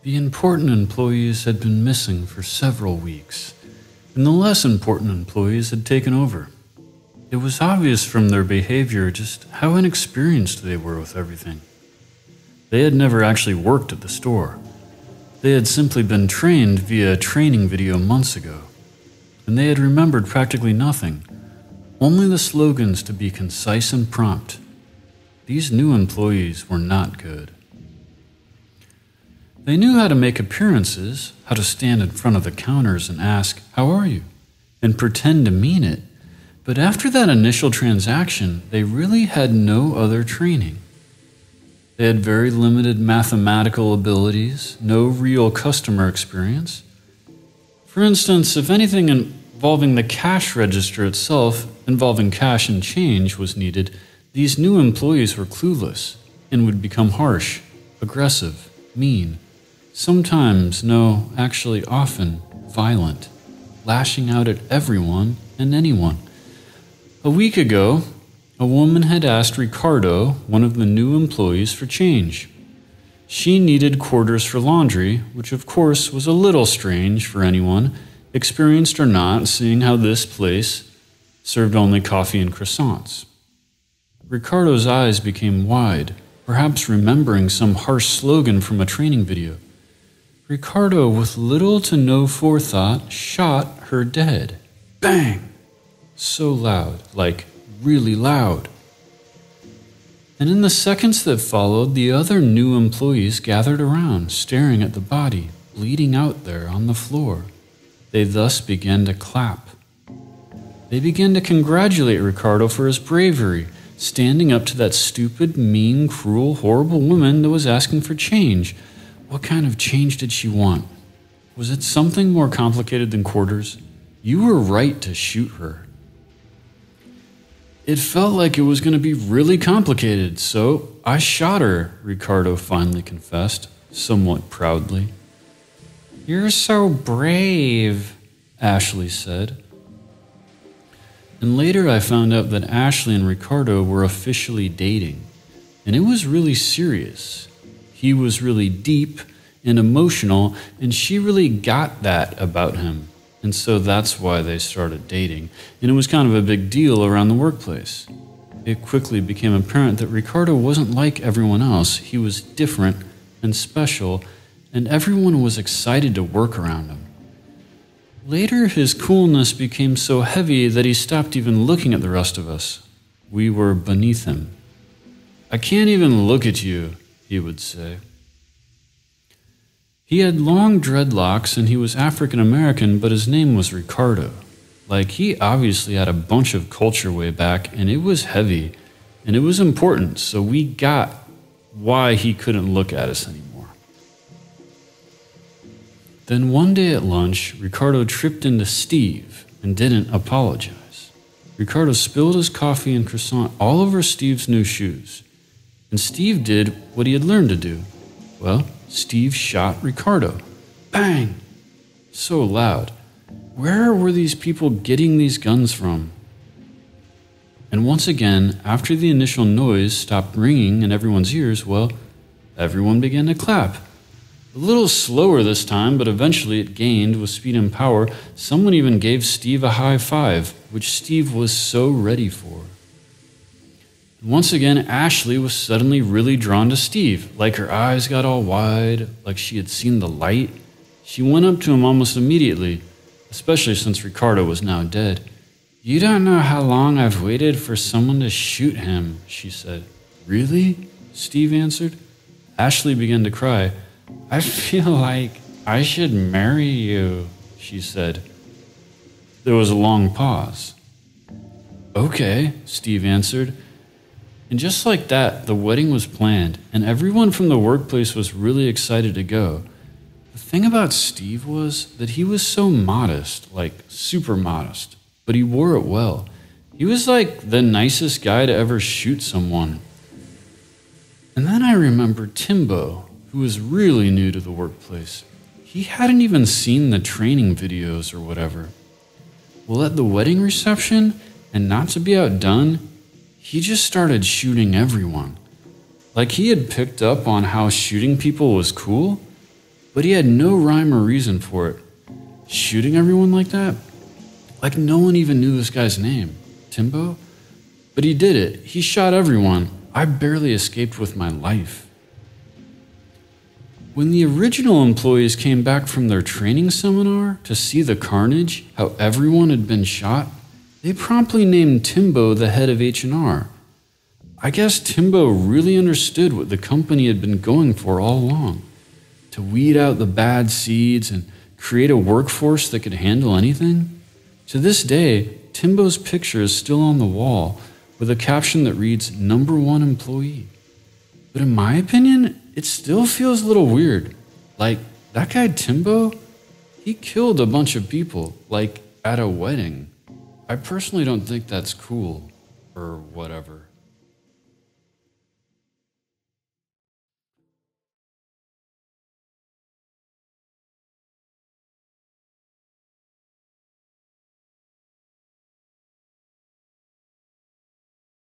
The important employees had been missing for several weeks, and the less important employees had taken over. It was obvious from their behavior just how inexperienced they were with everything. They had never actually worked at the store. They had simply been trained via a training video months ago, and they had remembered practically nothing, only the slogans to be concise and prompt. These new employees were not good. They knew how to make appearances, how to stand in front of the counters and ask, "How are you?" and pretend to mean it, but after that initial transaction, they really had no other training. They had very limited mathematical abilities, no real customer experience. For instance, if anything involving the cash register itself, involving cash and change, was needed, these new employees were clueless and would become harsh, aggressive, mean, sometimes, no, actually often, violent, lashing out at everyone and anyone. A week ago, a woman had asked Ricardo, one of the new employees, for change. She needed quarters for laundry, which of course was a little strange for anyone, experienced or not, seeing how this place served only coffee and croissants. Ricardo's eyes became wide, perhaps remembering some harsh slogan from a training video. Ricardo, with little to no forethought, shot her dead. Bang! So loud, like really loud. And in the seconds that followed, the other new employees gathered around, staring at the body, bleeding out there on the floor. They thus began to clap. They began to congratulate Ricardo for his bravery, standing up to that stupid, mean, cruel, horrible woman that was asking for change. What kind of change did she want? Was it something more complicated than quarters? You were right to shoot her. It felt like it was going to be really complicated, so I shot her, Ricardo finally confessed, somewhat proudly. You're so brave, Ashley said. And later I found out that Ashley and Ricardo were officially dating, and it was really serious. He was really deep and emotional, and she really got that about him. And so that's why they started dating, and it was kind of a big deal around the workplace. It quickly became apparent that Ricardo wasn't like everyone else. He was different and special, and everyone was excited to work around him. Later, his coolness became so heavy that he stopped even looking at the rest of us. We were beneath him. I can't even look at you, he would say. He had long dreadlocks and he was African American, but his name was Ricardo. Like, he obviously had a bunch of culture way back, and it was heavy, and it was important, so we got why he couldn't look at us anymore. Then one day at lunch, Ricardo tripped into Steve and didn't apologize. Ricardo spilled his coffee and croissant all over Steve's new shoes, and Steve did what he had learned to do. Well, Steve shot Ricardo. Bang! So loud. Where were these people getting these guns from? And once again, after the initial noise stopped ringing in everyone's ears, well, everyone began to clap. A little slower this time, but eventually it gained with speed and power. Someone even gave Steve a high five, which Steve was so ready for. Once again, Ashley was suddenly really drawn to Steve, like her eyes got all wide, like she had seen the light. She went up to him almost immediately, especially since Ricardo was now dead. You don't know how long I've waited for someone to shoot him, she said. Really? Steve answered. Ashley began to cry. I feel like I should marry you, she said. There was a long pause. Okay, Steve answered. And just like that, the wedding was planned, and everyone from the workplace was really excited to go. The thing about Steve was that he was so modest, like super modest, but he wore it well. He was like the nicest guy to ever shoot someone. And then I remembered Timbo, who was really new to the workplace. He hadn't even seen the training videos or whatever. Well, at the wedding reception, and not to be outdone, he just started shooting everyone. Like he had picked up on how shooting people was cool, but he had no rhyme or reason for it. Shooting everyone like that? Like no one even knew this guy's name. Timbo? But he did it. He shot everyone. I barely escaped with my life. When the original employees came back from their training seminar to see the carnage, how everyone had been shot, they promptly named Timbo the head of H&R. I guess Timbo really understood what the company had been going for all along, to weed out the bad seeds and create a workforce that could handle anything. To this day, Timbo's picture is still on the wall with a caption that reads, #1 employee. But in my opinion, it still feels a little weird. Like, that guy Timbo, he killed a bunch of people, like at a wedding. I personally don't think that's cool, or whatever.